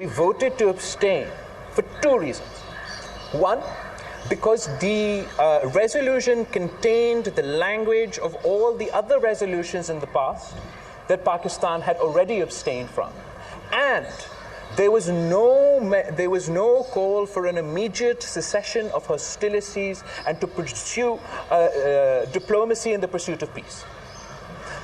We voted to abstain for two reasons. One, because the resolution contained the language of all the other resolutions in the past that Pakistan had already abstained from. And there was no call for an immediate cessation of hostilities and to pursue diplomacy in the pursuit of peace.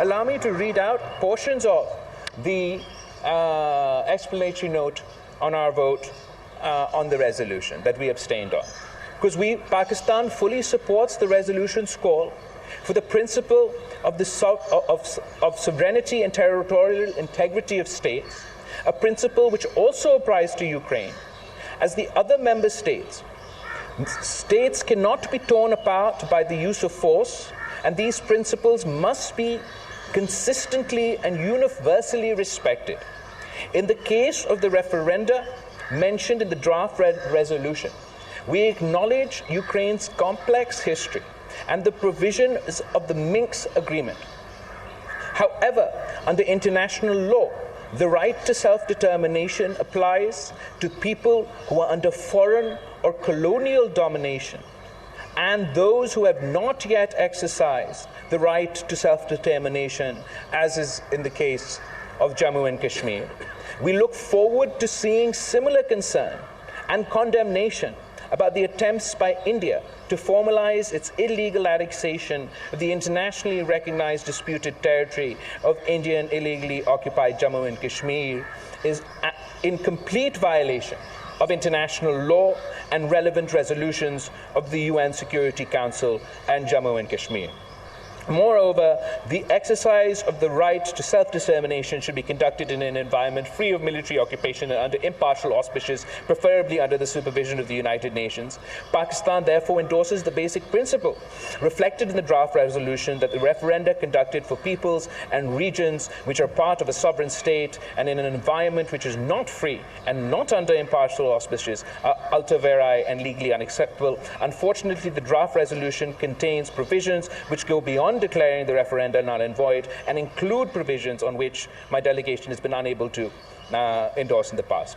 allow me to read out portions of the explanatory note on our vote on the resolution that we abstained on. Because Pakistan fully supports the resolution's call for the principle of sovereignty and territorial integrity of states, a principle which also applies to Ukraine. As the other member states, states cannot be torn apart by the use of force, and these principles must be consistently and universally respected. In the case of the referenda mentioned in the draft resolution, we acknowledge Ukraine's complex history and the provisions of the Minsk Agreement. However, under international law, the right to self-determination applies to people who are under foreign or colonial domination and those who have not yet exercised the right to self-determination, as is in the case of Jammu and Kashmir. We look forward to seeing similar concern and condemnation about the attempts by India to formalize its illegal annexation of the internationally recognized disputed territory of Indian illegally occupied Jammu and Kashmir is in complete violation of international law and relevant resolutions of the UN Security Council and Jammu and Kashmir. Moreover, the exercise of the right to self-determination should be conducted in an environment free of military occupation and under impartial auspices, preferably under the supervision of the United Nations. Pakistan therefore endorses the basic principle reflected in the draft resolution that the referenda conducted for peoples and regions which are part of a sovereign state and in an environment which is not free and not under impartial auspices are ultra vires and legally unacceptable. Unfortunately, the draft resolution contains provisions which go beyond declaring the referenda null and void and include provisions on which my delegation has been unable to endorse in the past.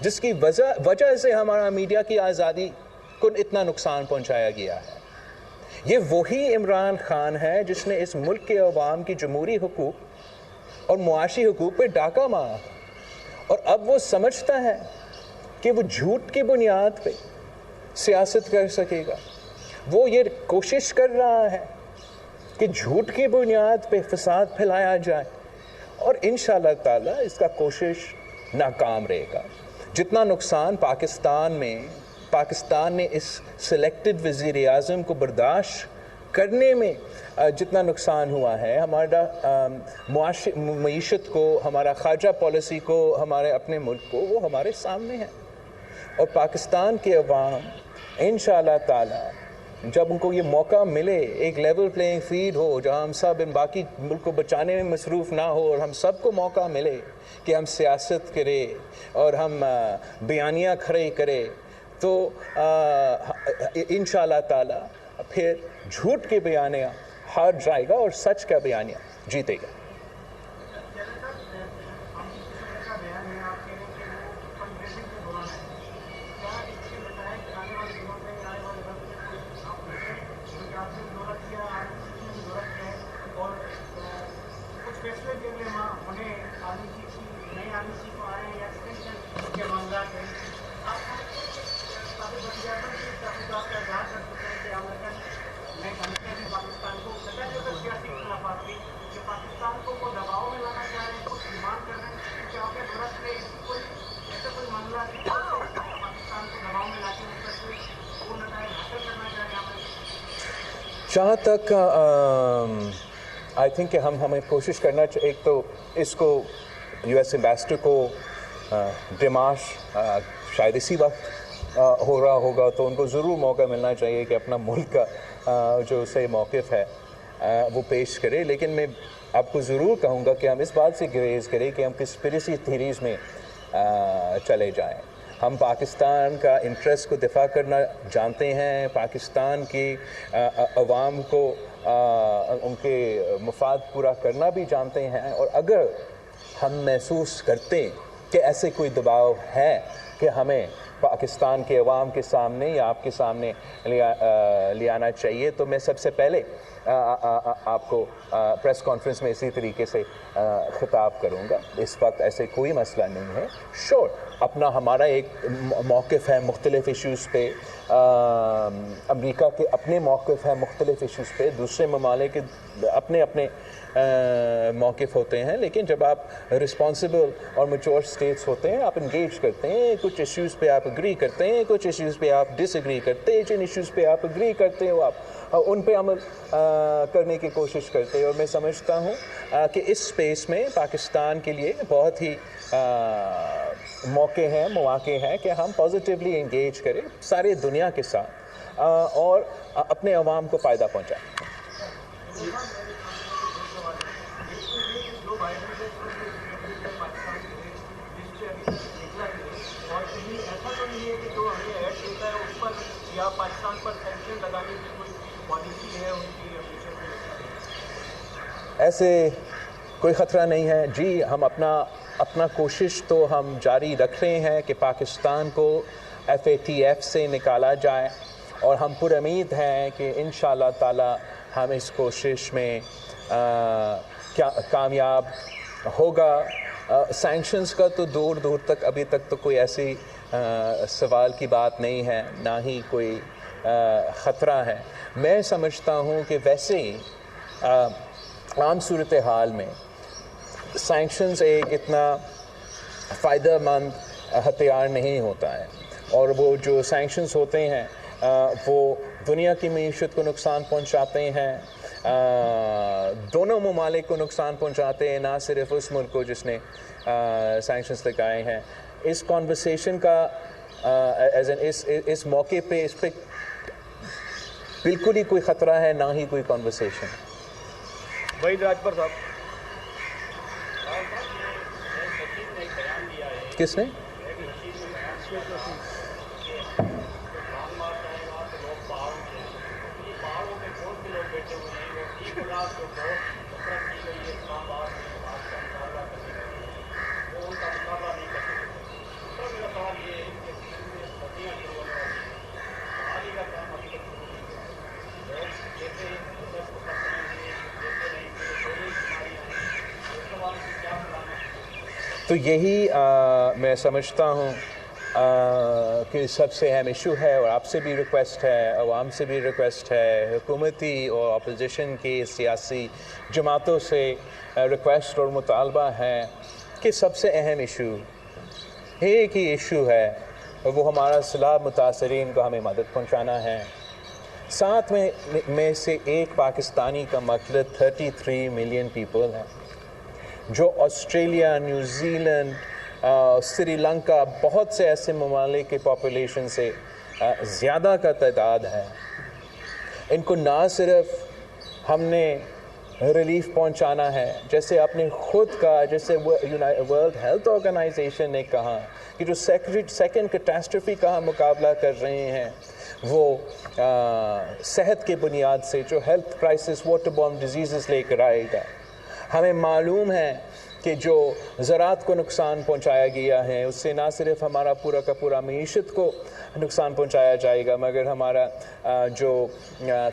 جس کی وجہ سے ہمارا media کی آزادی کو اتنا نقصان پہنچایا گیا ہے. یہ وہی عمران خان ہے جس نے اس ملک کے عوام کی جمہوری حقوق اور معاشی حقوق پہ ڈاکہ مارا, اور اب وہ سمجھتا ہے کہ وہ جھوٹ کی بنیاد پہ سیاست کر سکے گا. وہ یہ کوشش کر رہا ہے کہ جھوٹ کی بنیاد پہ فساد پھیلایا جائے, اور انشاءاللہ تعالی اس کا کوشش ناکام رہے گا. جتنا نقصان پاکستان نے اس سلیکٹڈ وزیر اعظم کو برداشت کرنے میں جتنا نقصان ہوا ہے, ہمارا معیشت کو, ہمارا خارجہ پالیسی کو, ہمارے اپنے ملک کو, وہ ہمارے سامنے ہے. اور پاکستان کے عوام انشاءاللہ تعالی جب ان کو یہ موقع ملے, ایک لیول پلینگ فیلڈ ہو جہاں ہم سب ان باقی ملک کو بچانے میں مصروف نہ ہو, اور ہم سب کو موقع ملے کہ ہم سیاست کریں اور ہم بیانیہ کھڑے کریں, تو انشاءاللہ تعالی پھر جھوٹ کے بیانیہ ہار جائے گا اور سچ کا بیانیہ جیتے گا. جہاں تک آئی تھنک کہ ہمیں کوشش کرنا چاہیے, ایک تو اس کو یو ایس ایمبیسڈر کو ڈیمارش شاید اسی وقت ہو رہا ہوگا, تو ان کو ضرور موقع ملنا چاہیے کہ اپنا ملک کا جو صحیح موقف ہے وہ پیش کرے. لیکن میں آپ کو ضرور کہوں گا کہ ہم اس بات سے گریز کریں کہ ہم کنسپریسی تھیریز میں چلے جائیں. ہم پاکستان کا انٹرسٹ کو دفاع کرنا جانتے ہیں, پاکستان کی عوام کو ان کے مفاد پورا کرنا بھی جانتے ہیں, اور اگر ہم محسوس کرتے کہ ایسے کوئی دباؤ ہے کہ ہمیں پاکستان کے عوام کے سامنے یا آپ کے سامنے لے آنا چاہیے, تو میں سب سے پہلے آپ کو پریس کانفرنس میں اسی طریقے سے خطاب کروں گا. اس وقت ایسے کوئی مسئلہ نہیں ہے. شور اپنا ہمارا ایک موقف ہے مختلف ایشوز پہ, امریکہ کے اپنے موقف ہیں مختلف ایشوز پہ, دوسرے ممالک کے اپنے اپنے موقف ہوتے ہیں, لیکن جب آپ رسپانسبل اور میچور اسٹیٹس ہوتے ہیں, آپ انگیج کرتے ہیں, کچھ ایشوز پہ آپ اگری کرتے ہیں, کچھ ایشوز پہ آپ ڈس ایگری کرتے ہیں, جن ایشوز پہ آپ اگری کرتے ہو آپ ان پہ عمل کرنے کی کوشش کرتے ہیں. اور میں سمجھتا ہوں کہ اس اسپیس میں پاکستان کے لیے بہت ہی مواقع ہیں کہ ہم پازیٹیولی انگیج کریں سارے دنیا کے ساتھ اور اپنے عوام کو فائدہ پہنچائیں. ایسے کوئی خطرہ نہیں ہے جی. ہم اپنا کوشش تو ہم جاری رکھ رہے ہیں کہ پاکستان کو FATF سے نکالا جائے, اور ہم پر امید ہیں کہ انشاءاللہ تعالی ہم اس کوشش میں کامیاب ہوگا. سینکشنز کا تو دور تک ابھی تک تو کوئی ایسی سوال کی بات نہیں ہے, نہ ہی کوئی خطرہ ہے. میں سمجھتا ہوں کہ ویسے ہی عام صورتحال میں سینکشنز ایک اتنا فائدہ مند ہتھیار نہیں ہوتا ہے, اور وہ جو سینکشنز ہوتے ہیں وہ دنیا کی معیشت کو نقصان پہنچاتے ہیں, دونوں ممالک کو نقصان پہنچاتے ہیں, نہ صرف اس ملک کو جس نے سینکشنز لگائے ہیں. اس کانورسیشن کا اس موقع پہ اس پہ بالکل ہی کوئی خطرہ ہے, نہ ہی کوئی کانورسیشن. وحید راجپر صاحب. کس نے؟ تو یہی میں سمجھتا ہوں کہ سب سے اہم ایشو ہے، اور آپ سے بھی ریکویسٹ ہے، عوام سے بھی ریکویسٹ ہے، حکومتی اور اپوزیشن کی سیاسی جماعتوں سے ریکویسٹ اور مطالبہ ہے کہ سب سے اہم ایشو ایک ہی ایشو ہے، اور وہ ہمارا سیلاب متاثرین کو ہمیں مدد پہنچانا ہے۔ ساتھ میں سے ایک پاکستانی کا مقصد 33 ملین پیپل ہیں، جو Australia, New Zealand, Sri Lanka, بہت سے ایسے ممالک کی پاپولیشن سے زیادہ کا تعداد ہے۔ ان کو نہ صرف ہم نے ریلیف پہنچانا ہے، جیسے اپنے خود کا، جیسے ورلڈ ہیلتھ آرگنائزیشن نے کہا کہ جو سیکنڈ کیٹاسٹرفی کا ہم مقابلہ کر رہے ہیں وہ صحت کے بنیاد سے، جو health crisis water born diseases لے کر آئے گا۔ ہمیں معلوم ہے کہ جو زراعت کو نقصان پہنچایا گیا ہے، اس سے نہ صرف ہمارا پورا کا پورا معیشت کو نقصان پہنچایا جائے گا، مگر ہمارا جو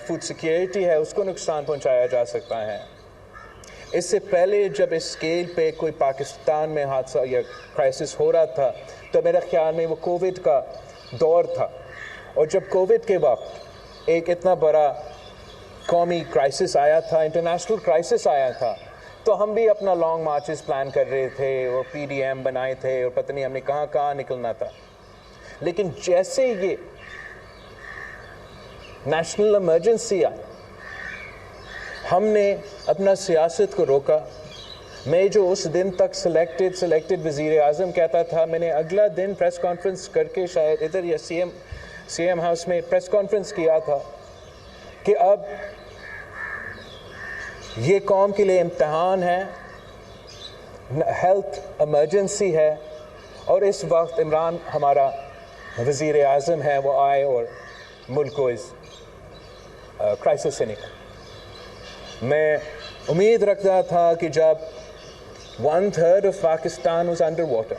فوڈ سیکیورٹی ہے اس کو نقصان پہنچایا جا سکتا ہے۔ اس سے پہلے جب اس اسکیل پہ کوئی پاکستان میں حادثہ یا کرائسس ہو رہا تھا تو میرے خیال میں وہ کووڈ کا دور تھا، اور جب کووڈ کے وقت ایک اتنا بڑا قومی کرائسس آیا تھا، انٹرنیشنل کرائسس آیا تھا، تو ہم بھی اپنا لانگ مارچز پلان کر رہے تھے اور پی ڈی ایم بنائے تھے، اور پتہ نہیں ہم نے کہاں نکلنا تھا۔ لیکن جیسے یہ نیشنل ایمرجنسی آئی، ہم نے اپنا سیاست کو روکا۔ میں جو اس دن تک سلیکٹڈ وزیر اعظم کہتا تھا، میں نے اگلا دن پریس کانفرنس کر کے شاید ادھر یا سی ایم ہاؤس میں پریس کانفرنس کیا تھا کہ اب یہ قوم کے لیے امتحان ہے، ہیلتھ ایمرجنسی ہے، اور اس وقت عمران ہمارا وزیر اعظم ہے، وہ آئے اور ملک کو اس کرائسس سے نکلا۔ میں امید رکھتا تھا کہ جب 1/3 of Pakistan was under water,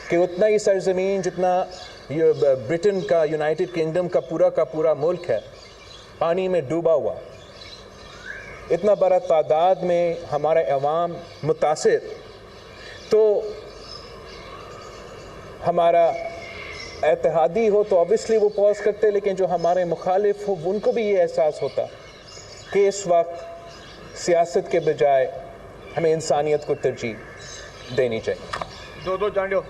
کہ اتنا ہی سرزمین جتنا برٹن کا، یونائٹڈ کنگڈم کا پورا ملک ہے، پانی میں ڈوبا ہوا، اتنا بڑا تعداد میں ہمارا عوام متاثر، تو ہمارا اتحادی ہو تو obviously وہ پوز کرتے، لیکن جو ہمارے مخالف ہو ان کو بھی یہ احساس ہوتا کہ اس وقت سیاست کے بجائے ہمیں انسانیت کو ترجیح دینی چاہیے۔ دو جانڈو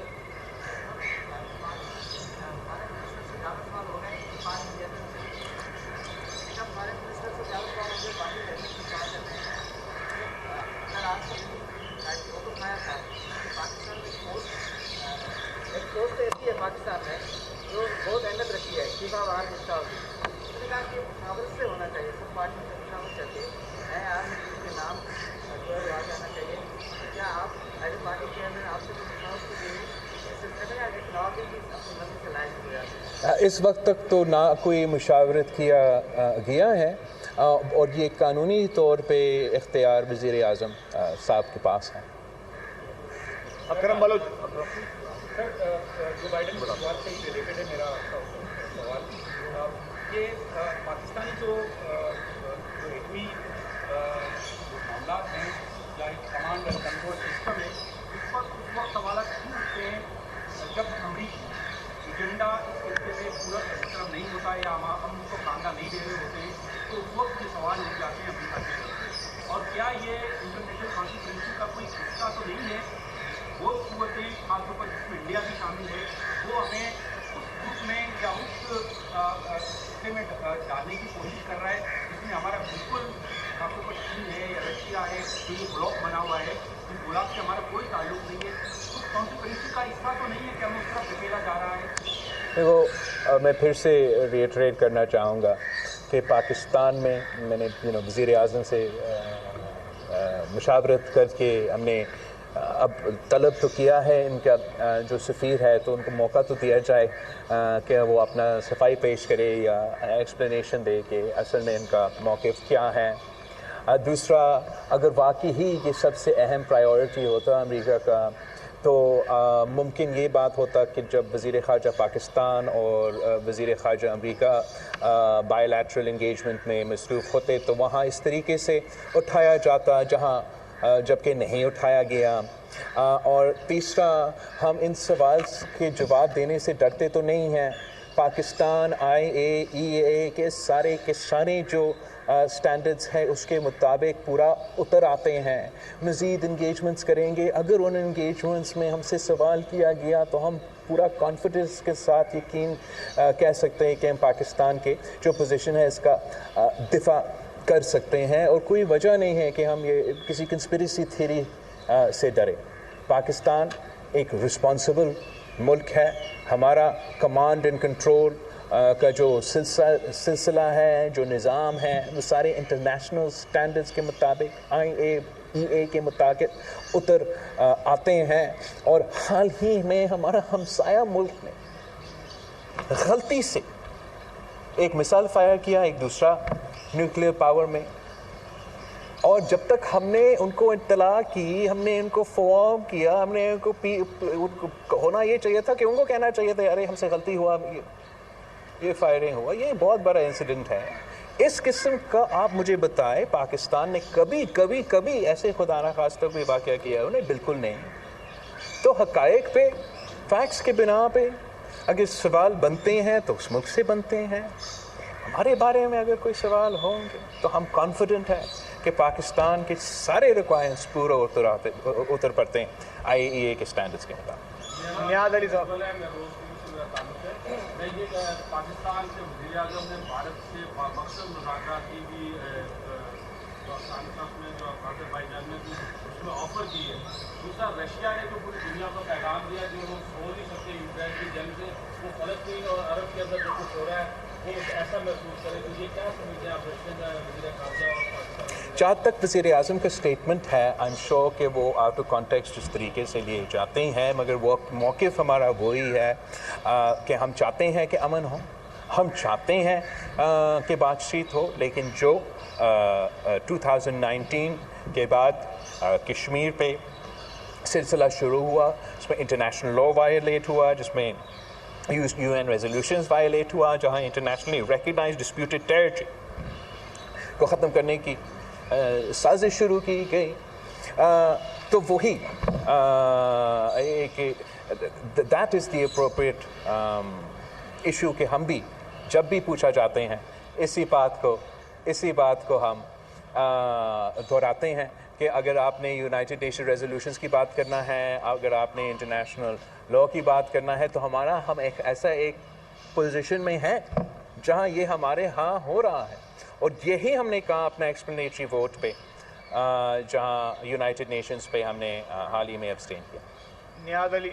پاکستان میں جو بہت اہمیت رکھی ہے، فیفا وار حصہ ہوگی، اس نے کہا کہ مشاورت سے ہونا چاہیے، سب پارٹیوں سے مشاورت کر کے نئے آدمی کے نام جو ہے آ جانا چاہیے۔ کیا آپ ایز اے پارٹی چیئرمین آپ سے مشاورت کے لیے چناؤ کے لیے اپنی مرضی سے لائق ہو جاتے ہیں؟ اس وقت تک تو نہ کوئی مشاورت کیا گیا ہے، اور یہ قانونی طور پہ اختیار وزیر اعظم صاحب کے پاس ہے۔ اکرم بلوچ۔ سر، جو بائیڈن کی بات سے ہی ریلیٹڈ ہے میرا سوال، کہ پاکستانی جو ایٹمی معاملات ہیں یا ایک کمانڈ اینڈ کنٹرول سسٹم ہے، اس پر اس وقت سوالات کیوں اٹھتے ہیں جب امریکی ایجنڈا اس طریقے سے پورا طرف نہیں ہوتا ہے یا ہم اس کو کاندہ نہیں دے رہے ہوتے ہیں، تو اس وقت یہ سوال اٹھ جاتے ہیں امریکہ کی طرف۔ اور کیا یہ انٹرنیشنل کانسٹیٹیوشن کا کوئی حصہ تو نہیں ہے؟ وہ قوتیں خاص طور پر جس میں انڈیا بھی شامل ہے، وہ ہمیں اس گروپ میں یا اس حصے میں ڈالنے کی کوشش کر رہا ہے جس میں ہمارا بالکل خاص طور پر چین ہے یا رشیا ہے، جو یہ بلاک بنا ہوا ہے، اس بلاک سے ہمارا کوئی تعلق نہیں ہے، تو کانسٹیٹیوشن کا حصہ تو نہیں ہے کہ ہم اس طرف دھکیلا جا رہا ہے؟ دیکھو، میں پھر سے ریٹریٹ کرنا چاہوں گا کہ پاکستان میں نے وزیر اعظم سے مشاورت کر کے ہم نے اب طلب تو کیا ہے، ان کا جو سفیر ہے تو ان کو موقع تو دیا جائے کہ وہ اپنا صفائی پیش کرے یا ایکسپلینیشن دے کہ اصل میں ان کا موقف کیا ہے۔ دوسرا، اگر واقعی ہی یہ سب سے اہم پرائیورٹی ہوتا امریکہ کا، تو ممکن یہ بات ہوتا کہ جب وزیر خارجہ پاکستان اور وزیر خارجہ امریکہ بائے لیٹرل انگیجمنٹ میں مصروف ہوتے تو وہاں اس طریقے سے اٹھایا جاتا جہاں جبکہ نہیں اٹھایا گیا. اور تیسرا, ہم ان سوال کے جواب دینے سے ڈرتے تو نہیں ہیں. پاکستان IAEA کے سارے جو سٹینڈرڈز ہیں اس کے مطابق پورا اتر آتے ہیں. مزید انگیجمنٹس کریں گے. اگر ان انگیجمنٹس میں ہم سے سوال کیا گیا تو ہم پورا کانفیڈنس کے ساتھ یقین کہہ سکتے ہیں کہ ہم پاکستان کے جو پوزیشن ہے اس کا دفاع کر سکتے ہیں, اور کوئی وجہ نہیں ہے کہ ہم یہ کسی کنسپریسی تھیوری سے ڈریں. پاکستان ایک رسپانسبل ملک ہے. ہمارا کمانڈ اینڈ کنٹرول کا جو سلسلہ ہے, جو نظام ہے, وہ سارے انٹرنیشنل سٹینڈرڈز کے مطابق IAEA کے مطابق اتر آتے ہیں. اور حال ہی میں ہمارا ہمسایہ ملک نے غلطی سے ایک مثال فائر کیا ایک دوسرا نیوکلیئر پاور میں, اور جب تک ہم نے ان کو اطلاع کی, ہم نے ان کو فارم کیا, ہم نے ان کو ہونا یہ چاہیے تھا کہ ان کو کہنا چاہیے تھا ارے ہم سے غلطی ہوا, یہ فائرنگ ہوا, یہ بہت بڑا انسیڈنٹ ہے. اس قسم کا آپ مجھے بتائیں پاکستان نے کبھی ایسے خدا نخواستہ کوئی واقعہ کیا؟ انہیں بالکل نہیں. تو حقائق پہ, فیکٹس کے بنا پہ اگر سوال بنتے ہیں تو اس ملک سے بنتے ہیں. ہمارے بارے میں اگر کوئی سوال ہوں گے تو ہم کانفیڈنٹ ہیں کہ پاکستان کے سارے ریکوائرمنٹس پورا اتر پڑتے ہیں IAEA کے سٹینڈرڈز کے مطابق. نیاز علی صاحب. پاکستان کے وزیر اعظم نے بھارت سے مقصد مذاکرات کی بھی میں جو آذربائیجان میں بھی اس میں آفر کی ہے. دوسرا, رشیا نے جو پوری دنیا کو پیغام دیا جو وہ سو نہیں سکتے اسرائیل کی جنگ سے, وہ فلسطین اور عرب کے اندر جو کچھ ہو رہا ہے وہ ایسا محسوس کرے. تو یہ کیا سمجھتے ہیں آپ رشیا کا وزیر خارجہ اور پاکستان؟ جہاں تک وزیر اعظم کا اسٹیٹمنٹ ہے, آئی ایم شیور کہ وہ آؤٹ آف کانٹیکسٹ اس طریقے سے لیے جاتے ہیں, مگر وہ موقف ہمارا وہی ہے کہ ہم چاہتے ہیں کہ امن ہو, ہم چاہتے ہیں کہ بات چیت ہو. لیکن جو 2019 کے بعد کشمیر پہ سلسلہ شروع ہوا, اس میں انٹرنیشنل لا وائلیٹ ہوا, جس میں UN ریزولوشنز وائلیٹ ہوا, جہاں انٹرنیشنلی ریکگنائزڈ ڈسپیوٹڈ ٹیریٹری کو ختم کرنے کی سازش شروع کی گئی. تو وہی that is the appropriate issue کہ ہم بھی جب بھی پوچھا جاتے ہیں اسی بات کو ہم دہراتے ہیں کہ اگر آپ نے یونائٹڈ نیشن ریزولوشنز کی بات کرنا ہے, اگر آپ نے انٹرنیشنل لا کی بات کرنا ہے, تو ہم ایک پوزیشن میں ہیں جہاں یہ ہمارے ہاں ہو رہا ہے. اور یہی ہم نے کہا اپنا ایکسپلینیٹری ووٹ پہ, جہاں یونائٹڈ نیشنز پہ ہم نے حال ہی میں ابسٹین کیا. نیاز علی.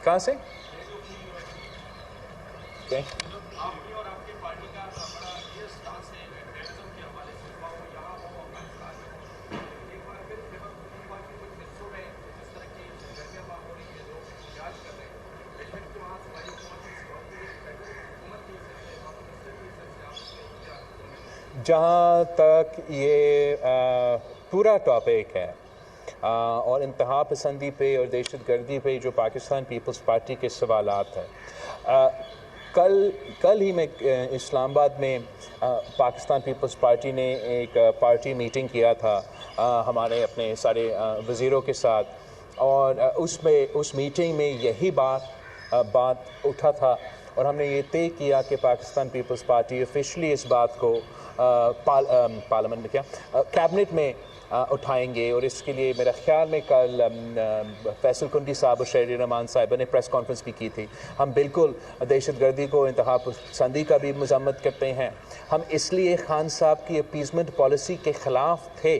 کہاں سے؟ جہاں تک یہ پورا ٹاپک ہے اور انتہا پسندی پہ اور دہشت گردی پہ جو پاکستان پیپلز پارٹی کے سوالات ہیں, کل ہی میں اسلام آباد میں پاکستان پیپلز پارٹی نے ایک پارٹی میٹنگ کیا تھا ہمارے اپنے سارے وزیروں کے ساتھ, اور اس میٹنگ میں یہی بات اٹھا تھا, اور ہم نے یہ طے کیا کہ پاکستان پیپلز پارٹی آفیشلی اس بات کو پارلیمنٹ میں کیبنٹ میں اٹھائیں گے. اور اس کے لیے میرا خیال میں کل فیصل کنڈی صاحب اور شہری رحمان صاحبہ نے پریس کانفرنس بھی کی تھی. ہم بالکل دہشت گردی کو, انتہا پسندی کا بھی مذمت کرتے ہیں. ہم اس لیے خان صاحب کی اپیزمنٹ پالیسی کے خلاف تھے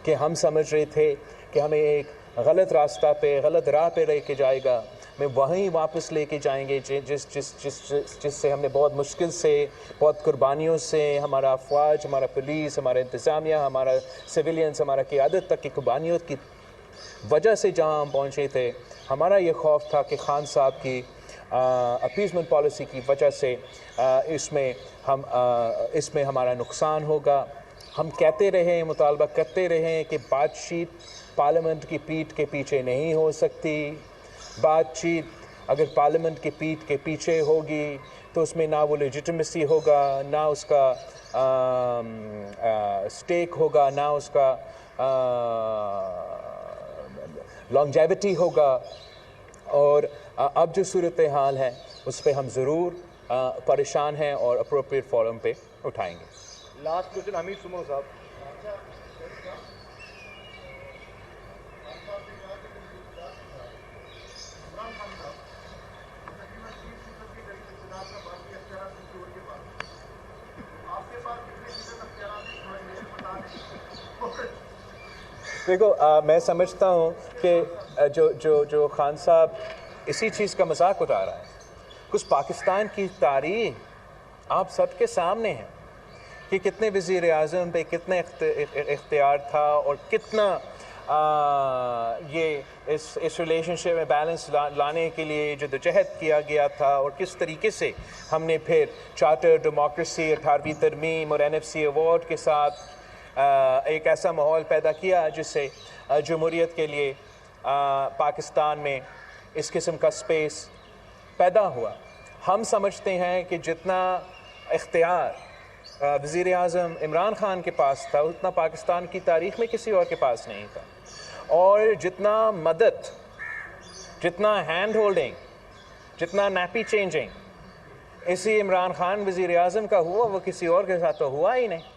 کہ ہم سمجھ رہے تھے کہ ہمیں ایک غلط راستہ پہ, غلط راہ پہ لے کے جائے گا, میں وہیں واپس لے کے جائیں گے جس سے ہم نے بہت مشکل سے, بہت قربانیوں سے, ہمارا افواج, ہمارا پولیس, ہمارا انتظامیہ, ہمارا سویلینس, ہمارا قیادت تک کی قربانیوں کی وجہ سے جہاں ہم پہنچے تھے. ہمارا یہ خوف تھا کہ خان صاحب کی اپیزمنٹ پالیسی کی وجہ سے اس میں ہمارا نقصان ہوگا. ہم کہتے رہے, مطالبہ کرتے رہے کہ بات چیت پارلیمنٹ کی پیٹھ کے پیچھے نہیں ہو سکتی. بات چیت اگر پارلیمنٹ کی پیٹھ کے پیچھے ہوگی تو اس میں نہ وہ لیجیٹمیسی ہوگا، نہ اس کا اسٹیک ہوگا، نہ اس کا لانگیویٹی ہوگا. اور اب جو صورتحال ہے اس پہ ہم ضرور پریشان ہیں اور اپروپریٹ فورم پہ اٹھائیں گے. لاسٹ کوشچن حمید سمرو صاحب. دیکھو میں سمجھتا ہوں کہ جو خان صاحب اسی چیز کا مذاق اٹھا رہا ہے. کچھ پاکستان کی تاریخ آپ سب کے سامنے ہے کہ کتنے وزیر اعظم پہ کتنا اختیار تھا اور کتنا یہ اس ریلیشن شپ میں بیلنس لانے کے لیے جدوجہد کیا گیا تھا، اور کس طریقے سے ہم نے پھر چارٹر ڈیموکریسی 18ویں ترمیم اور NFC ایوارڈ کے ساتھ ایک ایسا ماحول پیدا کیا جس سے جمہوریت کے لیے پاکستان میں اس قسم کا سپیس پیدا ہوا. ہم سمجھتے ہیں کہ جتنا اختیار وزیر اعظم عمران خان کے پاس تھا اتنا پاکستان کی تاریخ میں کسی اور کے پاس نہیں تھا، اور جتنا مدد، جتنا ہینڈ ہولڈنگ، جتنا نیپی چینجنگ اسی عمران خان وزیر اعظم کا ہوا وہ کسی اور کے ساتھ تو ہوا ہی نہیں.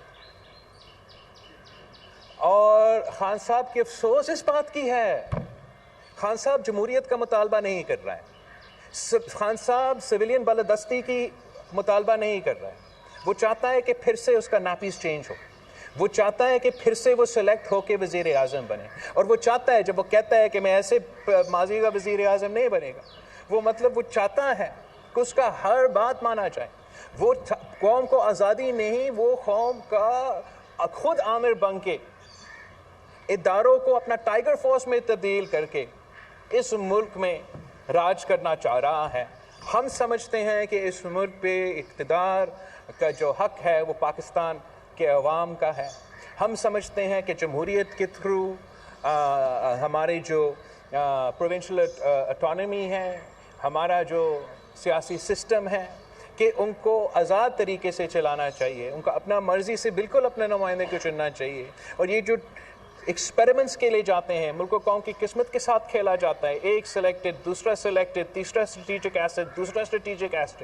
اور خان صاحب کی افسوس اس بات کی ہے، خان صاحب جمہوریت کا مطالبہ نہیں کر رہا ہے، خان صاحب سویلین بالادستی کی مطالبہ نہیں کر رہا ہے. وہ چاہتا ہے کہ پھر سے اس کا ناپیس چینج ہو، وہ چاہتا ہے کہ پھر سے وہ سلیکٹ ہو کے وزیر اعظم بنے، اور وہ چاہتا ہے جب وہ کہتا ہے کہ میں ایسے ماضی کا وزیر اعظم نہیں بنے گا، وہ مطلب وہ چاہتا ہے کہ اس کا ہر بات مانا جائے. وہ قوم کو آزادی نہیں، وہ قوم کا خود آمر بن کے اداروں کو اپنا ٹائیگر فورس میں تبدیل کر کے اس ملک میں راج کرنا چاہ رہا ہے. ہم سمجھتے ہیں کہ اس ملک پہ اقتدار کا جو حق ہے وہ پاکستان کے عوام کا ہے. ہم سمجھتے ہیں کہ جمہوریت کے تھرو ہماری جو پروونشل اٹانومی ہے، ہمارا جو سیاسی سسٹم ہے، کہ ان کو آزاد طریقے سے چلانا چاہیے، ان کو اپنا مرضی سے بالکل اپنے نمائندے کو چننا چاہیے. اور یہ جو ایکسپیریمنٹس کے لیے جاتے ہیں، ملک و قوم کی قسمت کے ساتھ کھیلا جاتا ہے، ایک سلیکٹڈ، دوسرا سلیکٹڈ، تیسرا اسٹریٹجک ایسٹ، دوسرا اسٹریٹجک ایسٹ،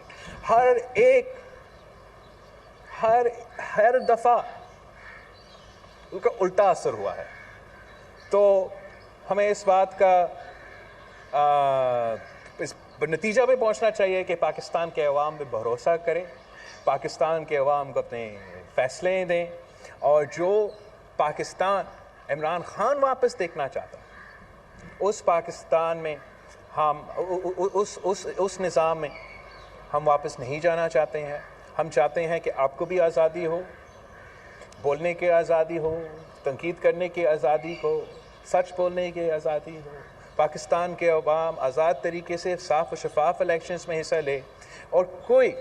ہر دفعہ ان کا الٹا اثر ہوا ہے. تو ہمیں اس بات کا اس نتیجہ پہ پہنچنا چاہیے کہ پاکستان کے عوام پہ بھروسہ کریں، پاکستان کے عوام کو اپنے فیصلے دیں، اور جو پاکستان عمران خان واپس دیکھنا چاہتا ہے اس پاکستان میں ہم اس نظام میں ہم واپس نہیں جانا چاہتے ہیں. ہم چاہتے ہیں کہ آپ کو بھی آزادی ہو، بولنے کی آزادی ہو، تنقید کرنے کی آزادی ہو، سچ بولنے کی آزادی ہو. پاکستان کے عوام آزاد طریقے سے صاف و شفاف الیکشنز میں حصہ لے، اور کوئی